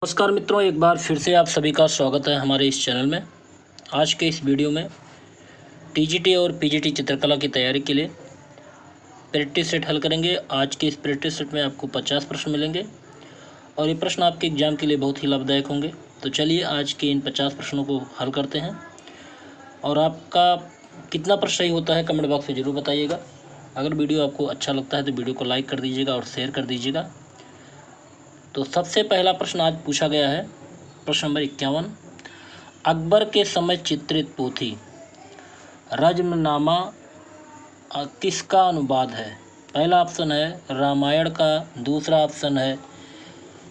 नमस्कार मित्रों, एक बार फिर से आप सभी का स्वागत है हमारे इस चैनल में। आज के इस वीडियो में टीजीटी और पीजीटी चित्रकला की तैयारी के लिए प्रैक्टिस सेट हल करेंगे। आज के इस प्रैक्टिस सेट में आपको 50 प्रश्न मिलेंगे और ये प्रश्न आपके एग्जाम के लिए बहुत ही लाभदायक होंगे। तो चलिए आज के इन 50 प्रश्नों को हल करते हैं और आपका कितना प्रश्न सही होता है कमेंट बॉक्स में ज़रूर बताइएगा। अगर वीडियो आपको अच्छा लगता है तो वीडियो को लाइक कर दीजिएगा और शेयर कर दीजिएगा। तो सबसे पहला प्रश्न आज पूछा गया है, प्रश्न नंबर 51। अकबर के समय चित्रित पोथी रज्मनामा किसका अनुवाद है? पहला ऑप्शन है रामायण का, दूसरा ऑप्शन है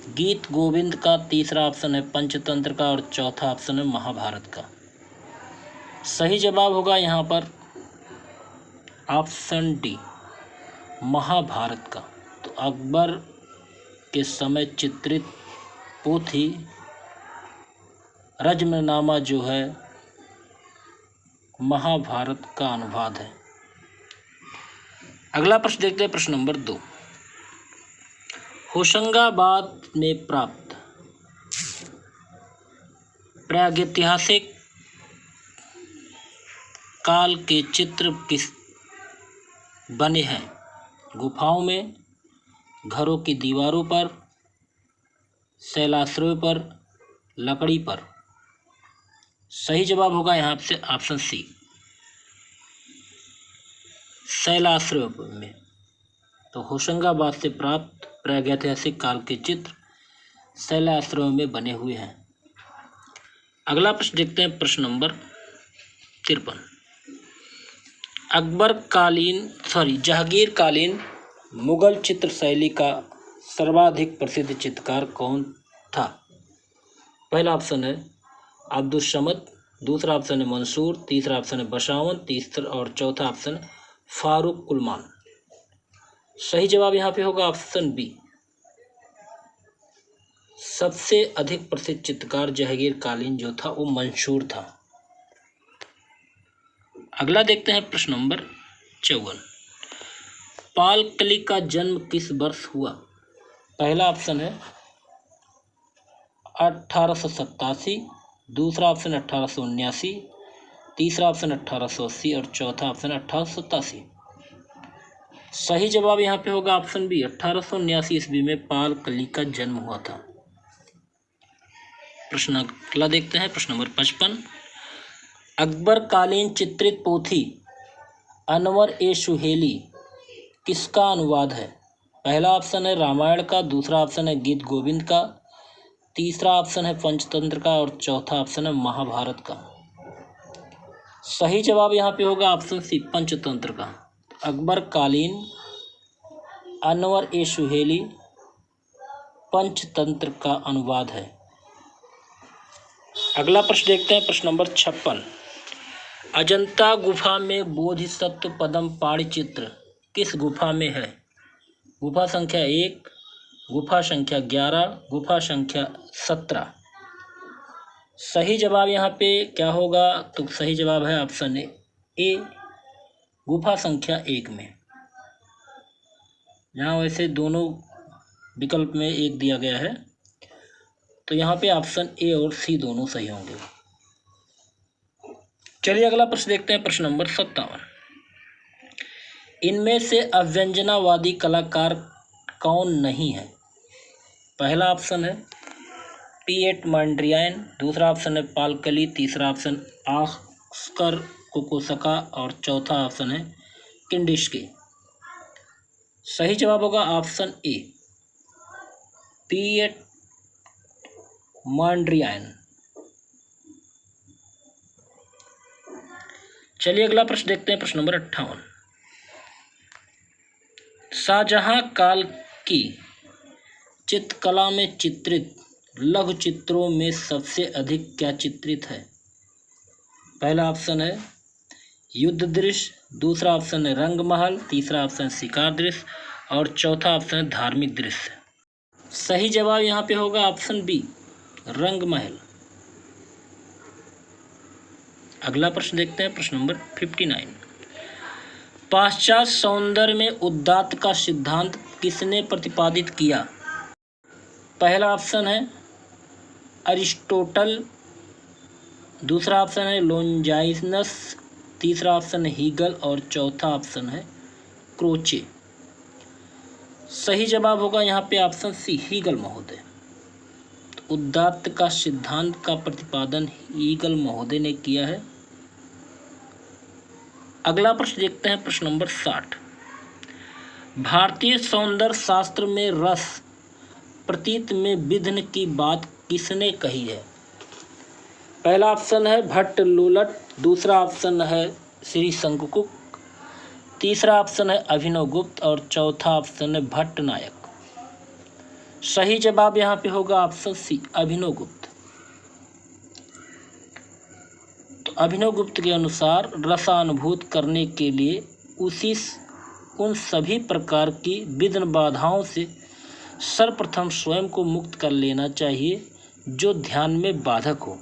गीत गोविंद का, तीसरा ऑप्शन है पंचतंत्र का और चौथा ऑप्शन है महाभारत का। सही जवाब होगा यहाँ पर ऑप्शन डी, महाभारत का। तो अकबर के समय चित्रित पोथी रज्मनामा जो है महाभारत का अनुवाद है। अगला प्रश्न देखते हैं, प्रश्न नंबर 2। होशंगाबाद में प्राप्त प्रागैतिहासिक काल के चित्र किस बने हैं? गुफाओं में, घरों की दीवारों पर, शैलाश्रयों पर, लकड़ी पर। सही जवाब होगा यहाँ से ऑप्शन सी, शैलाश्रयों में। तो होशंगाबाद से प्राप्त प्रागैतिहासिक काल के चित्र शैलाश्रयों में बने हुए हैं। अगला प्रश्न देखते हैं, प्रश्न नंबर 53। जहांगीर कालीन मुगल चित्र शैली का सर्वाधिक प्रसिद्ध चित्रकार कौन था? पहला ऑप्शन है अब्दुल समद, दूसरा ऑप्शन है मंसूर, तीसरा ऑप्शन है बसावन, तीसरा और चौथा ऑप्शन फारूक कुलमान। सही जवाब यहाँ पे होगा ऑप्शन बी, सबसे अधिक प्रसिद्ध चित्रकार जहांगीर कालीन जो था वो मंसूर था। अगला देखते हैं, प्रश्न नंबर 54। पालकली का जन्म किस वर्ष हुआ? पहला ऑप्शन है 1887, दूसरा ऑप्शन 1879, तीसरा ऑप्शन 1880 और चौथा ऑप्शन 1887। सही जवाब यहाँ पे होगा ऑप्शन बी, 1879 ईस्वी में पालकली का जन्म हुआ था। प्रश्न अगला देखते हैं, प्रश्न नंबर 55। अकबर कालीन चित्रित पोथी अनवर ए सुहेली किसका अनुवाद है? पहला ऑप्शन है रामायण का, दूसरा ऑप्शन है गीत गोविंद का, तीसरा ऑप्शन है पंचतंत्र का और चौथा ऑप्शन है महाभारत का। सही जवाब यहाँ पे होगा ऑप्शन सी, पंचतंत्र का। अकबर कालीन अनवर ए सुहेली पंचतंत्र का अनुवाद है। अगला प्रश्न देखते हैं, प्रश्न नंबर 56। अजंता गुफा में बोधिसत्व पद्म पाणि चित्र किस गुफा में है? गुफा संख्या 1, गुफा संख्या 11, गुफा संख्या 17। सही जवाब यहाँ पे क्या होगा? तो सही जवाब है ऑप्शन ए, गुफा संख्या 1 में। यहाँ वैसे दोनों विकल्प में एक दिया गया है, तो यहाँ पे ऑप्शन ए और सी दोनों सही होंगे। चलिए अगला प्रश्न देखते हैं, प्रश्न नंबर 57। इनमें से अव्यंजनावादी कलाकार कौन नहीं है? पहला ऑप्शन है पीएट मोंड्रियान, दूसरा ऑप्शन है पालकली, तीसरा ऑप्शन ऑस्कर कोकोसका और चौथा ऑप्शन है किंडिस्की। सही जवाब होगा ऑप्शन ए, पीएट मोंड्रियान। चलिए अगला प्रश्न देखते हैं, प्रश्न नंबर 58। शाहजहां काल की चित्रकला में चित्रित लघु चित्रों में सबसे अधिक क्या चित्रित है? पहला ऑप्शन है युद्ध दृश्य, दूसरा ऑप्शन है रंगमहल, तीसरा ऑप्शन शिकार दृश्य और चौथा ऑप्शन है धार्मिक दृश्य। सही जवाब यहाँ पे होगा ऑप्शन बी, रंगमहल। अगला प्रश्न देखते हैं, प्रश्न नंबर 59। पाश्चात्य सौंदर्य में उदात्त का सिद्धांत किसने प्रतिपादित किया? पहला ऑप्शन है अरिस्टोटल, दूसरा ऑप्शन है लोंजाइनस, तीसरा ऑप्शन है हीगल और चौथा ऑप्शन है क्रोचे। सही जवाब होगा यहाँ पे ऑप्शन सी, हीगल महोदय। तो उदात्त का सिद्धांत का प्रतिपादन हीगल महोदय ने किया है। अगला प्रश्न देखते हैं, प्रश्न नंबर 60। भारतीय सौंदर्य शास्त्र में रस प्रतीत में विघ्न की बात किसने कही है? पहला ऑप्शन है भट्ट लोलट, दूसरा ऑप्शन है श्री शंकुक, तीसरा ऑप्शन है अभिनव गुप्त और चौथा ऑप्शन है भट्ट नायक। सही जवाब यहाँ पे होगा ऑप्शन सी, अभिनव गुप्त। तो अभिनव गुप्त के अनुसार रसानुभूत करने के लिए उन सभी प्रकार की विघ्न बाधाओं से सर्वप्रथम स्वयं को मुक्त कर लेना चाहिए जो ध्यान में बाधक हो।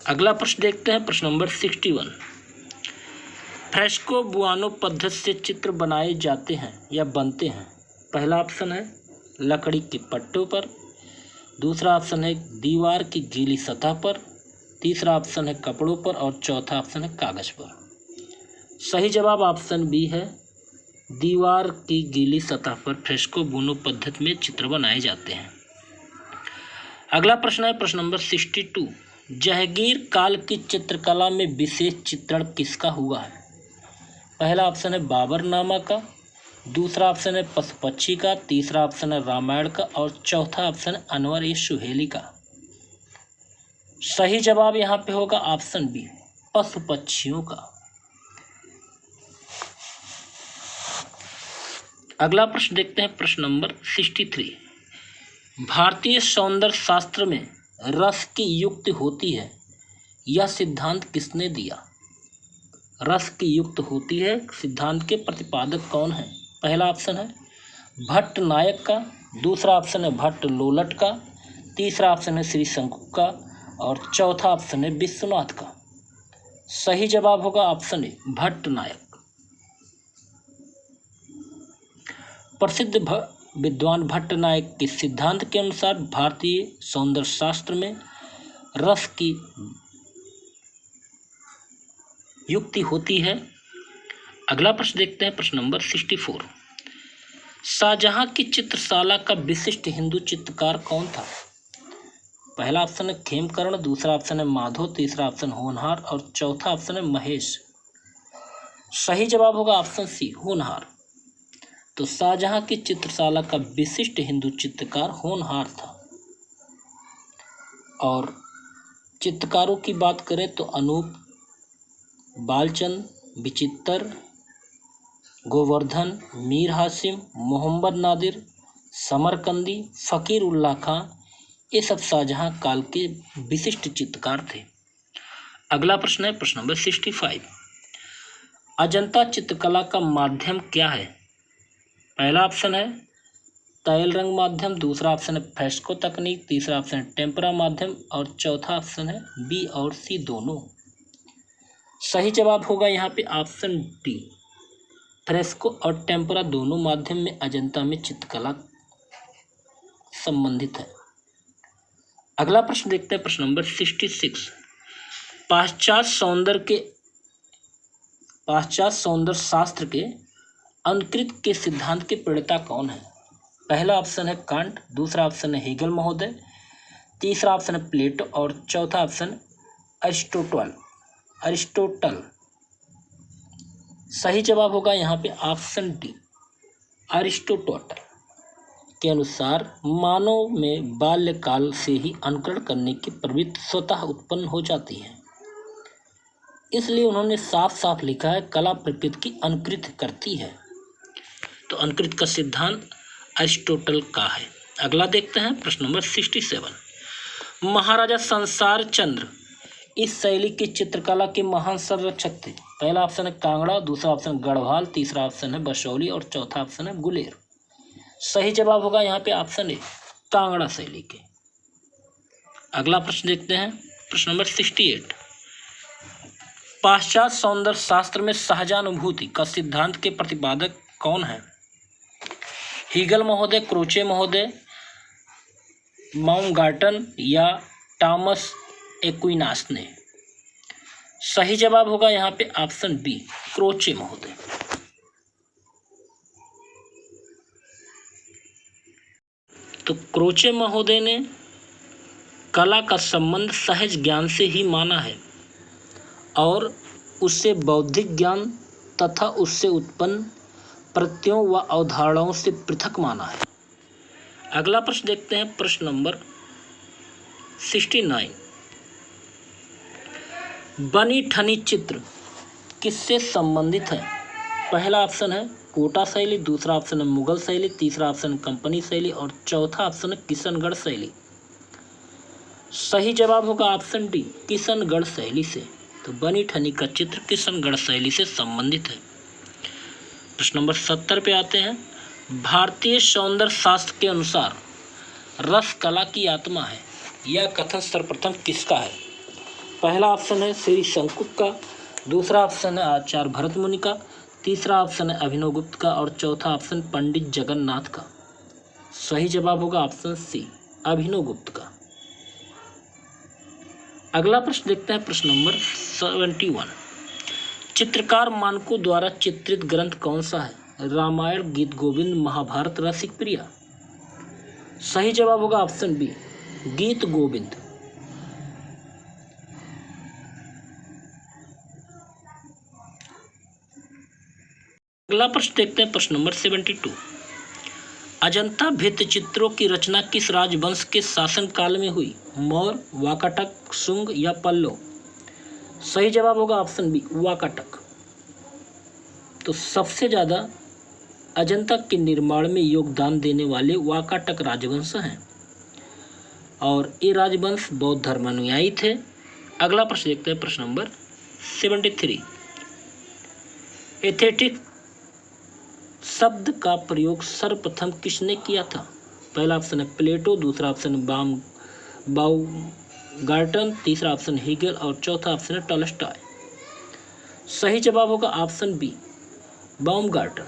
अगला प्रश्न देखते हैं, प्रश्न नंबर 61। फ्रेस्को बुआनो पद्धति से चित्र बनाए जाते हैं या बनते हैं। पहला ऑप्शन है लकड़ी के पट्टों पर, दूसरा ऑप्शन है दीवार की गीली सतह पर, तीसरा ऑप्शन है कपड़ों पर और चौथा ऑप्शन है कागज पर। सही जवाब ऑप्शन बी है, दीवार की गीली सतह पर फ्रेस्को बुनो पद्धति में चित्र बनाए जाते हैं। अगला प्रश्न है प्रश्न नंबर 62। जहांगीर काल की चित्रकला में विशेष चित्रण किसका हुआ है? पहला ऑप्शन है बाबरनामा का, दूसरा ऑप्शन है पशु पक्षी का, तीसरा ऑप्शन है रामायण का और चौथा ऑप्शन है अनवर ए सुहेली का। सही जवाब यहाँ पे होगा ऑप्शन बी, पशु पक्षियों का। अगला प्रश्न देखते हैं, प्रश्न नंबर 63। भारतीय सौंदर्य शास्त्र में रस की युक्ति होती है, यह सिद्धांत किसने दिया? रस की युक्त होती है सिद्धांत के प्रतिपादक कौन है? पहला ऑप्शन है भट्ट नायक का, दूसरा ऑप्शन है भट्ट लोलट का, तीसरा ऑप्शन है श्री शंकुक का और चौथा ऑप्शन है विश्वनाथ का। सही जवाब होगा ऑप्शन ए, भट्ट नायक। प्रसिद्ध विद्वान भट्ट नायक के सिद्धांत के अनुसार भारतीय सौंदर्य शास्त्र में रस की युक्ति होती है। अगला प्रश्न देखते हैं, प्रश्न नंबर 64। शाहजहां की चित्रशाला का विशिष्ट हिंदू चित्रकार कौन था? पहला ऑप्शन है खेमकर्ण, दूसरा ऑप्शन है माधव, तीसरा ऑप्शन होनहार और चौथा ऑप्शन है महेश। सही जवाब होगा ऑप्शन सी, होनहार। तो शाहजहां की चित्रशाला का विशिष्ट हिंदू चित्रकार होनहार था। और चित्रकारों की बात करें तो अनूप, बालचंद, विचित्र, गोवर्धन, मीर हासिम, मोहम्मद नादिर, समरकंदी, फकीर उल्लाह खां, ये सब शाहजहां काल के विशिष्ट चित्रकार थे। अगला प्रश्न है प्रश्न नंबर 65। अजंता चित्रकला का माध्यम क्या है? पहला ऑप्शन है तैल रंग माध्यम, दूसरा ऑप्शन है फ्रेस्को तकनीक, तीसरा ऑप्शन है टेम्परा माध्यम और चौथा ऑप्शन है बी और सी दोनों। सही जवाब होगा यहाँ पे ऑप्शन डी, फ्रेस्को और टेम्परा दोनों माध्यम में अजंता में चित्रकला संबंधित है। अगला प्रश्न देखते हैं प्रश्न नंबर 66। पाश्चात्य सौंदर्य शास्त्र के अनुकृत के सिद्धांत के प्रणेता कौन है? पहला ऑप्शन है कांट, दूसरा ऑप्शन है हीगल महोदय, तीसरा ऑप्शन है प्लेटो और चौथा ऑप्शन अरिस्टोटल। सही जवाब होगा यहाँ पे ऑप्शन डी, अरिस्टोटल के अनुसार मानव में बाल्यकाल से ही अनुकरण करने की प्रवृत्ति स्वतः उत्पन्न हो जाती है। इसलिए उन्होंने साफ साफ लिखा है कला प्रकृति की अनुकृत करती है। तो अनुकृत का सिद्धांत अरिस्टोटल का है। अगला देखते हैं प्रश्न नंबर 67। महाराजा संसार चंद्र इस शैली की चित्रकला के महान संरक्षक थे। पहला ऑप्शन है कांगड़ा, दूसरा ऑप्शन गढ़वाल, तीसरा ऑप्शन है बसौली और चौथा ऑप्शन है गुलेर। सही जवाब होगा यहाँ पे ऑप्शन ए, कांगड़ा शैली के। अगला प्रश्न देखते हैं प्रश्न नंबर 68। पाश्चात्य सौंदर्य शास्त्र में सहजानुभूति का सिद्धांत के प्रतिपादक कौन है? हीगल महोदय, क्रोचे महोदय, माउंटगार्टन या टॉमस एक्विनास ने? सही जवाब होगा यहाँ पे ऑप्शन बी, क्रोचे महोदय। तो क्रोचे महोदय ने कला का संबंध सहज ज्ञान से ही माना है और उससे बौद्धिक ज्ञान तथा उससे उत्पन्न प्रत्ययों व अवधारणाओं से पृथक माना है। अगला प्रश्न देखते हैं, प्रश्न नंबर 69। बनी ठनी चित्र किससे संबंधित है? पहला ऑप्शन है कोटा शैली, दूसरा ऑप्शन है मुगल शैली, तीसरा ऑप्शन कंपनी शैली और चौथा ऑप्शन है किशनगढ़ शैली। सही जवाब होगा ऑप्शन डी, किशनगढ़ शैली से। तो बनी ठनी का चित्र किशनगढ़ शैली से संबंधित है। प्रश्न नंबर 70 पे आते हैं। भारतीय सौंदर्य शास्त्र के अनुसार रस कला की आत्मा है, यह कथन सर्वप्रथम किसका है? पहला ऑप्शन है श्री शंकुक का, दूसरा ऑप्शन है आचार्य भरत मुनि का, तीसरा ऑप्शन है अभिनव गुप्त का और चौथा ऑप्शन पंडित जगन्नाथ का। सही जवाब होगा ऑप्शन सी, अभिनव गुप्त का। अगला प्रश्न देखते हैं, प्रश्न नंबर 71। चित्रकार मानकों द्वारा चित्रित ग्रंथ कौन सा है? रामायण, गीत गोविंद, महाभारत, रसिक प्रिया। सही जवाब होगा ऑप्शन बी, गीत गोविंद। अगला प्रश्न देखते हैं, प्रश्न नंबर 72। अजंता भित्ति चित्रों की रचना किस राजवंश के शासन काल में हुई? मौर्य, वाकाटक, शुंग या पल्लव। सही जवाब होगा ऑप्शन बी, वाकाटक। तो सबसे ज्यादा अजंता के निर्माण में योगदान देने वाले वाकाटक राजवंश हैं और ये राजवंश बौद्ध धर्मानुयायी थे। अगला प्रश्न देखते हैं, प्रश्न नंबर 73। एथेटिक शब्द का प्रयोग सर्वप्रथम किसने किया था? पहला ऑप्शन है प्लेटो, दूसरा ऑप्शन है बाउमगार्टन, तीसरा ऑप्शन हीगल और चौथा ऑप्शन है टॉलस्टॉय। सही जवाब होगा ऑप्शन बी, बाउमगार्टन।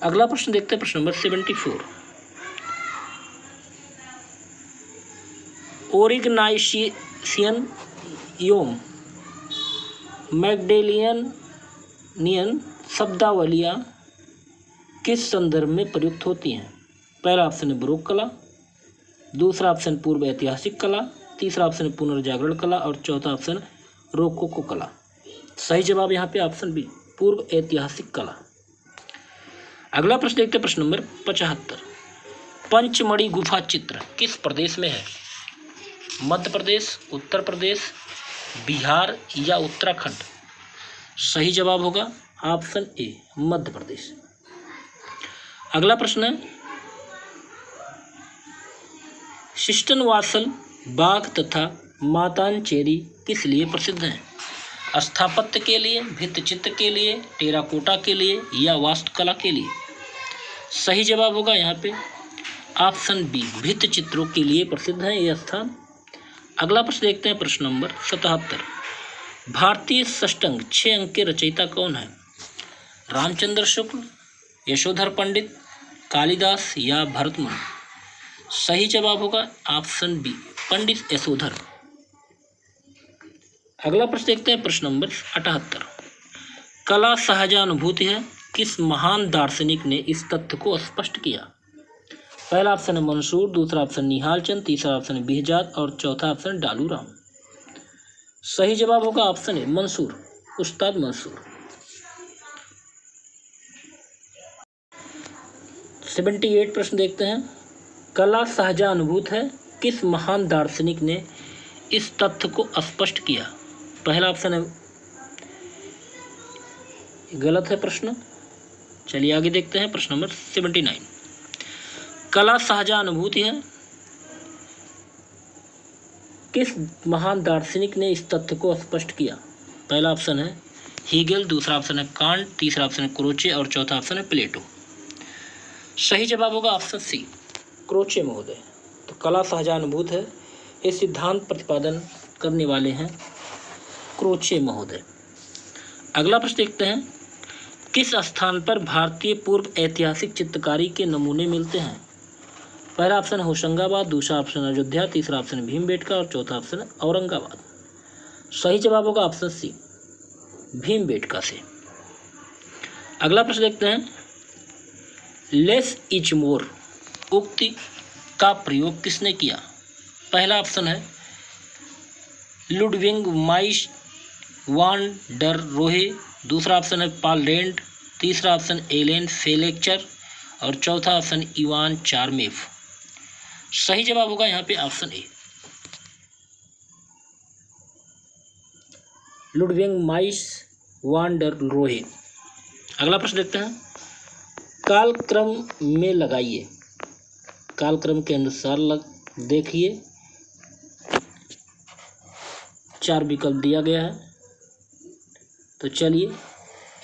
अगला प्रश्न देखते हैं, प्रश्न नंबर 74। ओरिगनाइशियन योम मैग्डेलियनियन शब्दावलियाँ किस संदर्भ में प्रयुक्त होती हैं? पहला ऑप्शन है बरोक कला, दूसरा ऑप्शन पूर्व ऐतिहासिक कला, तीसरा ऑप्शन है पुनर्जागरण कला और चौथा ऑप्शन रोकोको कला। सही जवाब यहाँ पे ऑप्शन बी, पूर्व ऐतिहासिक कला। अगला प्रश्न देखते हैं, प्रश्न नंबर 75। पंचमढ़ी गुफा चित्र किस प्रदेश में है? मध्य प्रदेश, उत्तर प्रदेश, बिहार या उत्तराखंड। सही जवाब होगा ऑप्शन ए, मध्य प्रदेश। अगला प्रश्न है, शिष्टनवासल बाग तथा मातानचेरी किस लिए प्रसिद्ध हैं? स्थापत्य के लिए, भित्तिचित्र के लिए, टेराकोटा के लिए या वास्तुकला के लिए। सही जवाब होगा यहाँ पे ऑप्शन बी, भित्तिचित्रों के लिए प्रसिद्ध है यह स्थान। अगला प्रश्न देखते हैं, प्रश्न नंबर 77। भारतीय षष्टांग 6 अंक के रचयिता कौन है? रामचंद्र शुक्ल, यशोधर पंडित, कालिदास या भरत मुनि। सही जवाब होगा ऑप्शन बी, पंडित यशोधर। अगला प्रश्न देखते हैं, प्रश्न नंबर 78। कला सहजानुभूति है किस महान दार्शनिक ने इस तथ्य को स्पष्ट किया? पहला ऑप्शन है मंसूर, दूसरा ऑप्शन निहाल चंद, तीसरा ऑप्शन है बिहजात और चौथा ऑप्शन डालू राम। सही जवाब होगा ऑप्शन ए, मंसूर, उस्ताद मंसूर। 78 प्रश्न देखते हैं। कला सहजानुभूत है किस महान दार्शनिक ने इस तथ्य को स्पष्ट किया? पहला ऑप्शन है, गलत है प्रश्न। चलिए आगे देखते हैं, प्रश्न नंबर 79। कला सहजानुभूति है किस महान दार्शनिक ने इस तथ्य को स्पष्ट किया? पहला ऑप्शन है हीगल, दूसरा ऑप्शन है कांट, तीसरा ऑप्शन है क्रोचे और चौथा ऑप्शन है प्लेटो। सही जवाब होगा ऑप्शन सी, क्रोचे महोदय। तो कला सहजानुभूत है, ये सिद्धांत प्रतिपादन करने वाले हैं क्रोचे महोदय। अगला प्रश्न देखते हैं, किस स्थान पर भारतीय पूर्व ऐतिहासिक चित्रकारी के नमूने मिलते हैं? पहला ऑप्शन है होशंगाबाद, दूसरा ऑप्शन है अयोध्या, तीसरा ऑप्शन है भीमबेटका और चौथा ऑप्शन है औरंगाबाद। सही जवाब होगा ऑप्शन सी, भीमबेटका से। अगला प्रश्न देखते हैं, लेस इज मोर उक्ति का प्रयोग किसने किया? पहला ऑप्शन है लुडविग माइस वान डर रोहे, दूसरा ऑप्शन है पॉल रेंड, तीसरा ऑप्शन एलेन फेलेक्चर और चौथा ऑप्शन इवान चार्मेफ। सही जवाब होगा यहाँ पे ऑप्शन ए, लुडविग माइस वान डर रोहे। अगला प्रश्न देखते हैं, कालक्रम में लगाइए, कालक्रम के अनुसार देखिए, 4 विकल्प दिया गया है। तो चलिए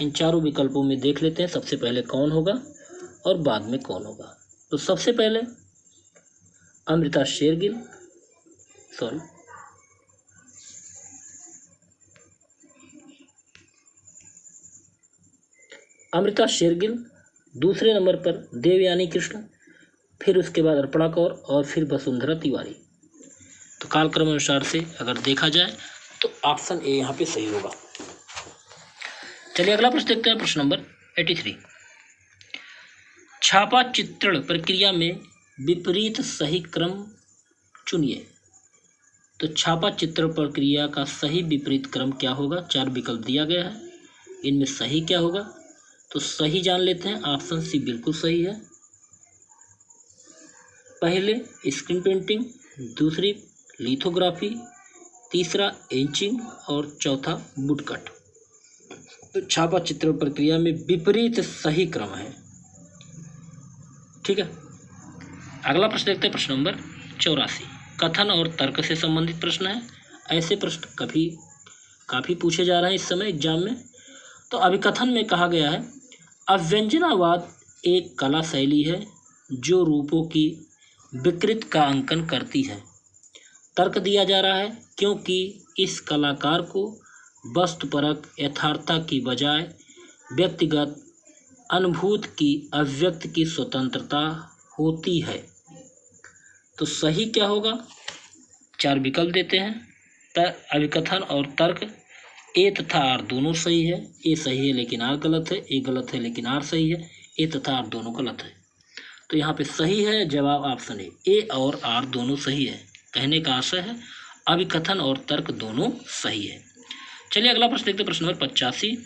इन चारों विकल्पों में देख लेते हैं सबसे पहले कौन होगा और बाद में कौन होगा। तो सबसे पहले अमृता शेरगिल, अमृता शेरगिल, दूसरे नंबर पर देवयानी कृष्ण, फिर उसके बाद अर्पणा कौर और फिर वसुंधरा तिवारी। तो कालक्रम अनुसार से अगर देखा जाए तो ऑप्शन ए यहाँ पे सही होगा। चलिए अगला प्रश्न देखते हैं, प्रश्न नंबर 83। छापा चित्रण प्रक्रिया में विपरीत सही क्रम चुनिए। तो छापा चित्रण प्रक्रिया का सही विपरीत क्रम क्या होगा? 4 विकल्प दिया गया है, इनमें सही क्या होगा? तो सही जान लेते हैं, ऑप्शन सी बिल्कुल सही है। पहले स्क्रीन पेंटिंग, दूसरी लिथोग्राफी, तीसरा एचिंग और चौथा वुडकट। तो छापा चित्रण प्रक्रिया में विपरीत सही क्रम है। ठीक है, अगला प्रश्न देखते हैं, प्रश्न नंबर 84। कथन और तर्क से संबंधित प्रश्न है। ऐसे प्रश्न काफ़ी पूछे जा रहे हैं इस समय एग्जाम में। तो अभिकथन में कहा गया है, अव्यंजनावाद एक कला शैली है जो रूपों की विकृत का अंकन करती है। तर्क दिया जा रहा है क्योंकि इस कलाकार को वस्तुपरक यथार्थता की बजाय व्यक्तिगत अनुभूति की अभिव्यक्ति की स्वतंत्रता होती है। तो सही क्या होगा? 4 विकल्प देते हैं, अभिकथन और तर्क। ए तथा आर दोनों सही है, ए सही है लेकिन आर गलत है, ए गलत है लेकिन आर सही है, ए तथा आर दोनों गलत है। तो यहाँ पे सही है जवाब ऑप्शन ए और आर दोनों सही है। कहने का आशय है अभिकथन और तर्क दोनों सही है। चलिए अगला प्रश्न देखते हैं, प्रश्न नंबर 85।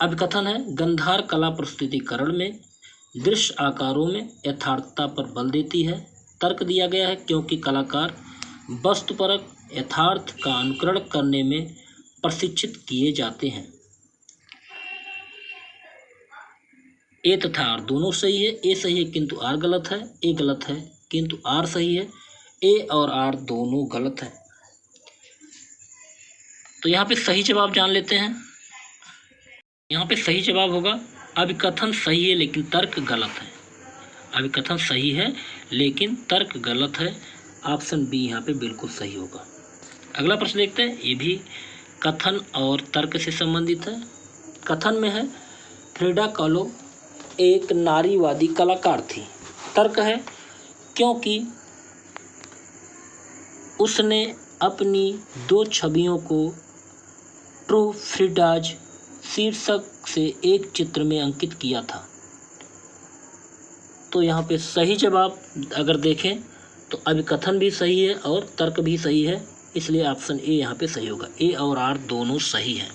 अभिकथन है, गंधार कला प्रस्तुतिकरण में दृश्य आकारों में यथार्थता पर बल देती है। तर्क दिया गया है क्योंकि कलाकार वस्तुपरक यथार्थ का अनुकरण करने में प्रशिक्षित किए जाते हैं। ए तथा आर दोनों सही है, ए सही है किंतु आर गलत है, ए गलत है किंतु आर सही है, ए और आर दोनों गलत है। तो यहाँ पे सही जवाब जान लेते हैं। यहाँ पे सही जवाब होगा अभिकथन सही है लेकिन तर्क गलत है। अभिकथन सही है लेकिन तर्क गलत है। ऑप्शन बी यहाँ पे बिल्कुल सही होगा। अगला प्रश्न देखते हैं, ये भी कथन और तर्क से संबंधित है। कथन में है, फ्रिडा कालो एक नारीवादी कलाकार थी। तर्क है क्योंकि उसने अपनी 2 छवियों को ट्रू फ्रिडाज शीर्षक से एक चित्र में अंकित किया था। तो यहाँ पे सही जवाब अगर देखें तो अभिकथन भी सही है और तर्क भी सही है, इसलिए ऑप्शन ए यहाँ पे सही होगा। ए और आर दोनों सही हैं।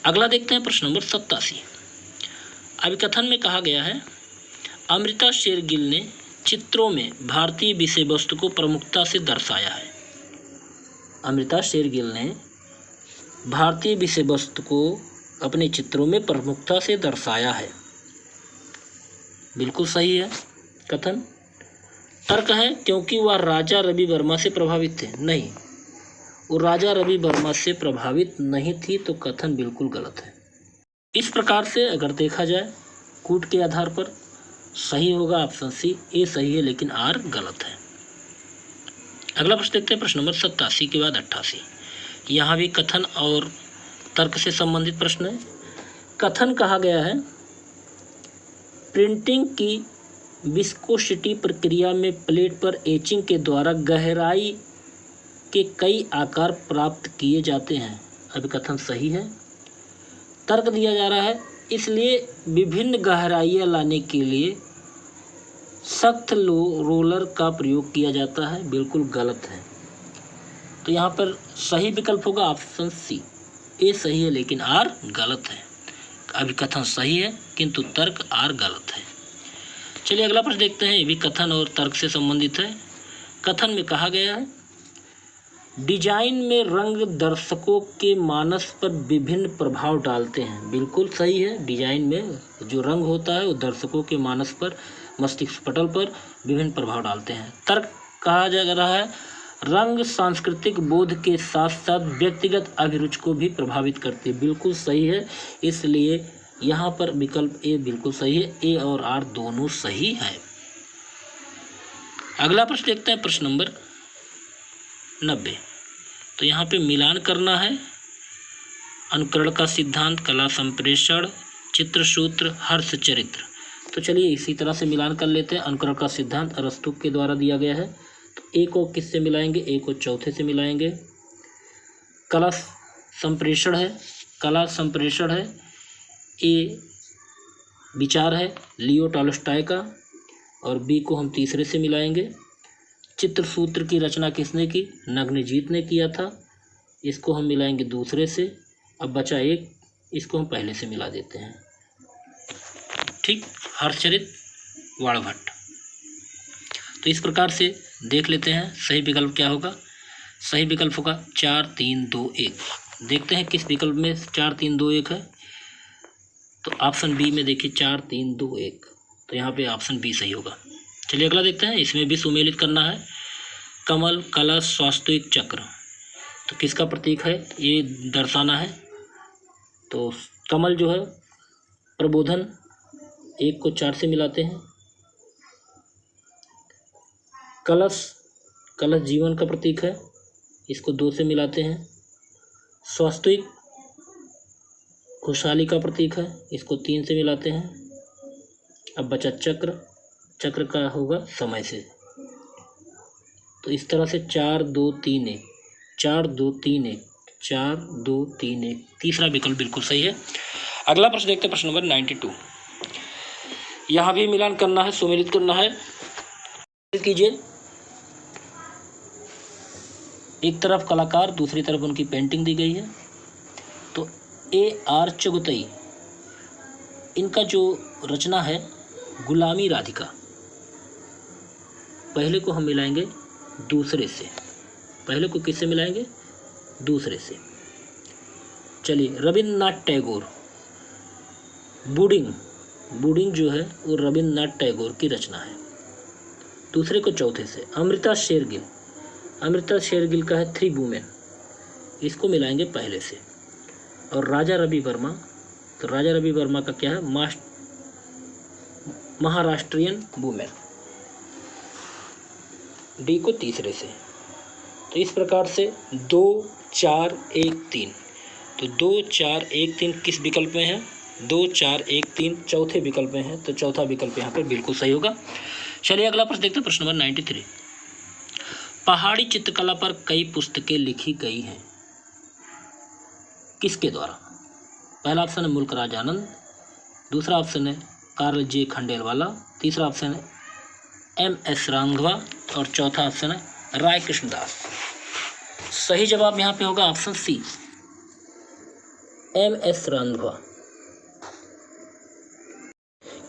अगला देखते हैं, प्रश्न नंबर 87। अभिकथन में कहा गया है, अमृता शेरगिल ने चित्रों में भारतीय विषय वस्तु को प्रमुखता से दर्शाया है। अमृता शेरगिल ने भारतीय विषय वस्तु को अपने चित्रों में प्रमुखता से दर्शाया है। बिल्कुल सही है कथन। तर्क है क्योंकि वह राजा रवि वर्मा से प्रभावित थे। नहीं, वो राजा रवि वर्मा से प्रभावित नहीं थी, तो कथन बिल्कुल गलत है। इस प्रकार से अगर देखा जाए कूट के आधार पर सही होगा ऑप्शन सी, ए सही है लेकिन आर गलत है। अगला प्रश्न देखते हैं, प्रश्न नंबर 87 के बाद 88। यहाँ भी कथन और तर्क से संबंधित प्रश्न है। कथन कहा गया है, प्रिंटिंग की विस्कोसिटी प्रक्रिया में प्लेट पर एचिंग के द्वारा गहराई के कई आकार प्राप्त किए जाते हैं। अभिकथन सही है। तर्क दिया जा रहा है, इसलिए विभिन्न गहराइयाँ लाने के लिए सख्त रोलर का प्रयोग किया जाता है। बिल्कुल गलत है। तो यहाँ पर सही विकल्प होगा ऑप्शन सी। ए सही है लेकिन आर गलत है। अभिकथन सही है किंतु तर्क आर गलत है। चलिए अगला प्रश्न देखते हैं। ये भी कथन और तर्क से संबंधित है। कथन में कहा गया है, डिजाइन में रंग दर्शकों के मानस पर विभिन्न प्रभाव डालते हैं। बिल्कुल सही है। डिजाइन में जो रंग होता है वो दर्शकों के मानस पर, मस्तिष्क पटल पर विभिन्न प्रभाव डालते हैं। तर्क कहा जा रहा है, रंग सांस्कृतिक बोध के साथ साथ व्यक्तिगत अभिरुचि को भी प्रभावित करते हैं। बिल्कुल सही है। इसलिए यहाँ पर विकल्प ए बिल्कुल सही है। ए और आर दोनों सही है। अगला प्रश्न देखते हैं, प्रश्न नंबर 90। तो यहाँ पे मिलान करना है। अनुकरण का सिद्धांत, कला संप्रेषण, चित्र सूत्र, हर्ष चरित्र। तो चलिए इसी तरह से मिलान कर लेते हैं। अनुकरण का सिद्धांत अरस्तु के द्वारा दिया गया है। तो ए को किससे मिलाएंगे? ए को चौथे से मिलाएंगे। कला संप्रेषण है, कला संप्रेषण है, ए विचार है लियो टॉल्स्टॉय का, और बी को हम तीसरे से मिलाएंगे। चित्र सूत्र की रचना किसने की? नग्नजीत ने किया था। इसको हम मिलाएंगे दूसरे से। अब बचा एक, इसको हम पहले से मिला देते हैं। ठीक, हर्षचरित वाणभट्ट। तो इस प्रकार से देख लेते हैं सही विकल्प क्या होगा। सही विकल्प होगा 4 3 2 1। देखते हैं किस विकल्प में 4 3 2 1 है। तो ऑप्शन बी में देखिए 4 3 2 1। तो यहाँ पे ऑप्शन बी सही होगा। चलिए अगला देखते हैं। इसमें भी सुमेलित करना है। कमल, कलश, स्वास्तिक, चक्र। तो किसका प्रतीक है ये दर्शाना है। तो कमल जो है प्रबोधन, एक को 4 से मिलाते हैं। कलश, कलश जीवन का प्रतीक है, इसको 2 से मिलाते हैं। स्वास्तिक खुशहाली का प्रतीक है, इसको 3 से मिलाते हैं। अब बचा चक्र, चक्र का होगा समय से। तो इस तरह से 4 2 3 1, 4 2 3 1, 4 2 3 1। तीसरा विकल्प बिल्कुल सही है। अगला प्रश्न देखते हैं, प्रश्न नंबर 92। यहाँ भी मिलान करना है, सुमेलित करना है। कीजिए, एक तरफ कलाकार, दूसरी तरफ उनकी पेंटिंग दी गई है। तो ए आर चुगतई, इनका जो रचना है गुलामी राधिका, पहले को हम मिलाएंगे दूसरे से। पहले को किससे मिलाएंगे? दूसरे से। चलिए, रविन्द्रनाथ टैगोर, बूडिंग, बूडिंग जो है वो रविन्द्रनाथ टैगोर की रचना है। दूसरे को चौथे से। अमृता शेरगिल, अमृता शेरगिल का है 3 वुमेन, इसको मिलाएंगे पहले से। और राजा रवि वर्मा, तो राजा रवि वर्मा का क्या है? महाराष्ट्रियन वुमेन, डी को तीसरे से। तो इस प्रकार से 2 4 1 3। तो 2 4 1 3 किस विकल्प में है? 2 4 1 3 चौथे विकल्प में है। तो चौथा विकल्प यहाँ पर बिल्कुल सही होगा। चलिए अगला प्रश्न देखते हैं, प्रश्न नंबर 93। पहाड़ी चित्रकला पर कई पुस्तकें लिखी गई हैं, किसके द्वारा? पहला ऑप्शन है मुल्कराज आनंद, दूसरा ऑप्शन है कार्ल जे खंडेलवाला, तीसरा ऑप्शन है MS रांघवा, और चौथा ऑप्शन है राय कृष्णदास। सही जवाब यहाँ पे होगा ऑप्शन सी, MS रांघवा।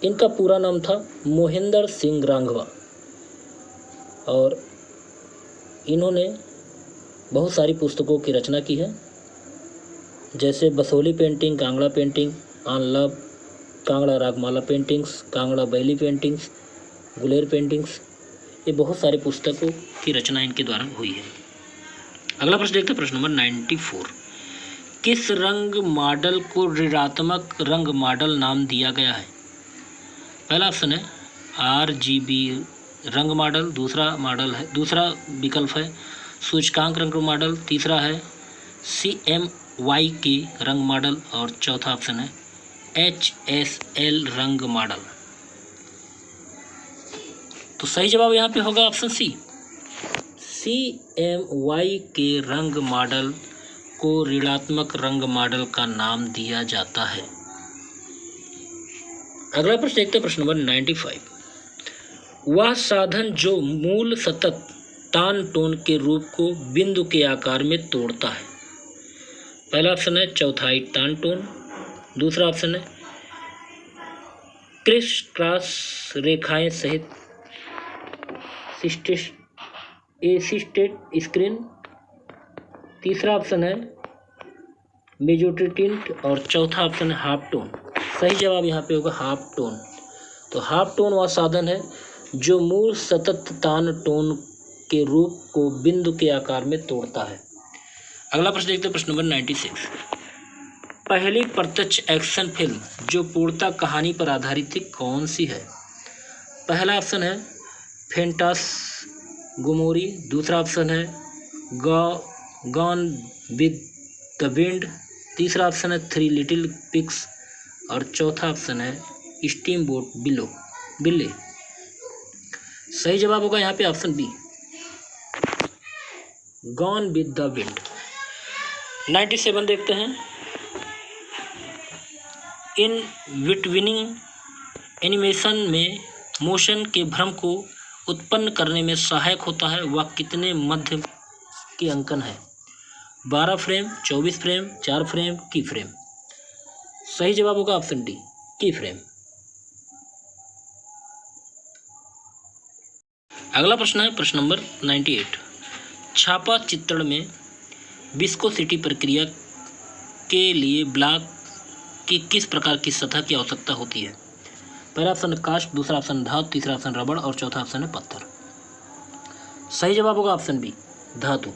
इनका पूरा नाम था मोहिंदर सिंह रांघवा, और इन्होंने बहुत सारी पुस्तकों की रचना की है, जैसे बसोली पेंटिंग, कांगड़ा पेंटिंग, ऑन लव, Kangra Ragamala paintings, Kangra valley paintings, Guler paintings. ये बहुत सारी पुस्तकों की रचना इनके द्वारा हुई है। अगला प्रश्न देखते हैं, प्रश्न नंबर 94। किस रंग मॉडल को ऋणात्मक रंग मॉडल नाम दिया गया है? पहला ऑप्शन है RGB रंग मॉडल, दूसरा विकल्प है सूचकांक रंग मॉडल, तीसरा है CMYK रंग मॉडल, और चौथा ऑप्शन है HSL रंग मॉडल। तो सही जवाब यहाँ पे होगा ऑप्शन सी। CMY के रंग मॉडल को ऋणात्मक रंग मॉडल का नाम दिया जाता है। अगला प्रश्न देखते हैं, प्रश्न नंबर 95। वह साधन जो मूल सतत तान टोन के रूप को बिंदु के आकार में तोड़ता है। पहला ऑप्शन है चौथाई तान टोन, दूसरा ऑप्शन है क्रिस क्रॉस रेखाएं सहित एसिस्टेड स्क्रीन, तीसरा ऑप्शन है मेजोटिंट और चौथा ऑप्शन है हाफ टोन। सही जवाब यहाँ पे होगा हाफ टोन। तो हाफ टोन वह साधन है जो मूल सतत तान टोन के रूप को बिंदु के आकार में तोड़ता है। अगला प्रश्न देखते हैं, प्रश्न नंबर 96। पहली प्रत्यक्ष एक्शन फिल्म जो पूर्णतः कहानी पर आधारित थी कौन सी है। पहला ऑप्शन है फैंटास्मगोरी, दूसरा ऑप्शन है गॉन विद द विंड, तीसरा ऑप्शन है थ्री लिटिल पिग्स और चौथा ऑप्शन है स्टीम बोट बिल्ले। सही जवाब होगा यहाँ पे option B, gone with the wind. 97 देखते हैं। इन बिटवीनिंग एनिमेशन में मोशन के भ्रम को उत्पन्न करने में सहायक होता है वह कितने मध्य के अंकन है। 12 फ्रेम, 24 फ्रेम, 4 फ्रेम, की फ्रेम। सही जवाब होगा ऑप्शन डी, की फ्रेम। अगला प्रश्न है प्रश्न नंबर 98। छापा चित्रण में विस्कोसिटी प्रक्रिया के लिए ब्लॉक की किस प्रकार की सतह की आवश्यकता होती है। पहला ऑप्शन है काष्ठ, दूसरा ऑप्शन धातु, तीसरा ऑप्शन रबड़ और चौथा ऑप्शन है पत्थर। सही जवाब होगा ऑप्शन बी, धातु।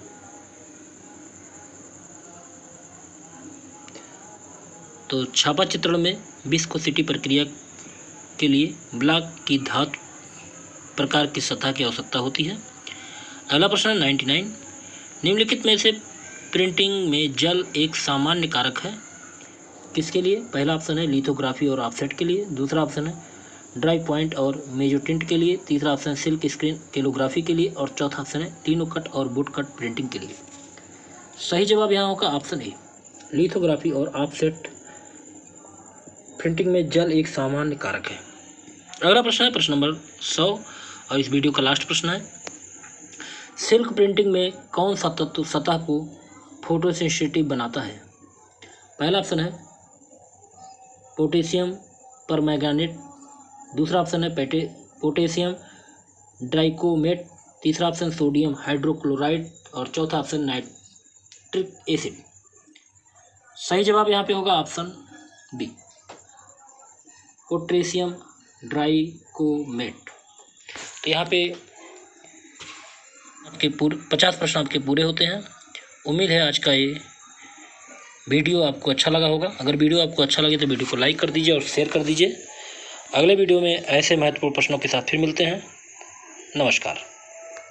तो छापा चित्रण में विस्कोसिटी प्रक्रिया के लिए ब्लॉक की धातु प्रकार की सतह की आवश्यकता होती है। अगला प्रश्न है 99। निम्नलिखित में से प्रिंटिंग में जल एक सामान्य कारक है किसके लिए। पहला ऑप्शन है लिथोग्राफी और ऑफसेट के लिए, दूसरा ऑप्शन है ड्राई पॉइंट और मेजोटिंट के लिए, तीसरा ऑप्शन है सिल्क स्क्रीन कैलोग्राफी के लिए और चौथा ऑप्शन है टीनो कट और वुड कट प्रिंटिंग के लिए। सही जवाब यहाँ होगा ऑप्शन ए, लिथोग्राफी और ऑफसेट प्रिंटिंग में जल एक सामान्य कारक है। अगला प्रश्न है प्रश्न नंबर 100 और इस वीडियो का लास्ट प्रश्न है। सिल्क प्रिंटिंग में कौन सा तत्व सतह को फोटोसेंसिटिव बनाता है। पहला ऑप्शन है पोटेशियम परमैंगनेट, दूसरा ऑप्शन है पोटेशियम ड्राइकोमेट, तीसरा ऑप्शन सोडियम हाइड्रोक्लोराइड और चौथा ऑप्शन नाइट्रिक एसिड। सही जवाब यहाँ पे होगा ऑप्शन बी, पोटेशियम ड्राइकोमेट। तो यहाँ पे आपके 50 प्रश्न आपके पूरे होते हैं। उम्मीद है आज का ये वीडियो आपको अच्छा लगा होगा। अगर वीडियो आपको अच्छा लगे तो वीडियो को लाइक कर दीजिए और शेयर कर दीजिए। अगले वीडियो में ऐसे महत्वपूर्ण प्रश्नों के साथ फिर मिलते हैं। नमस्कार।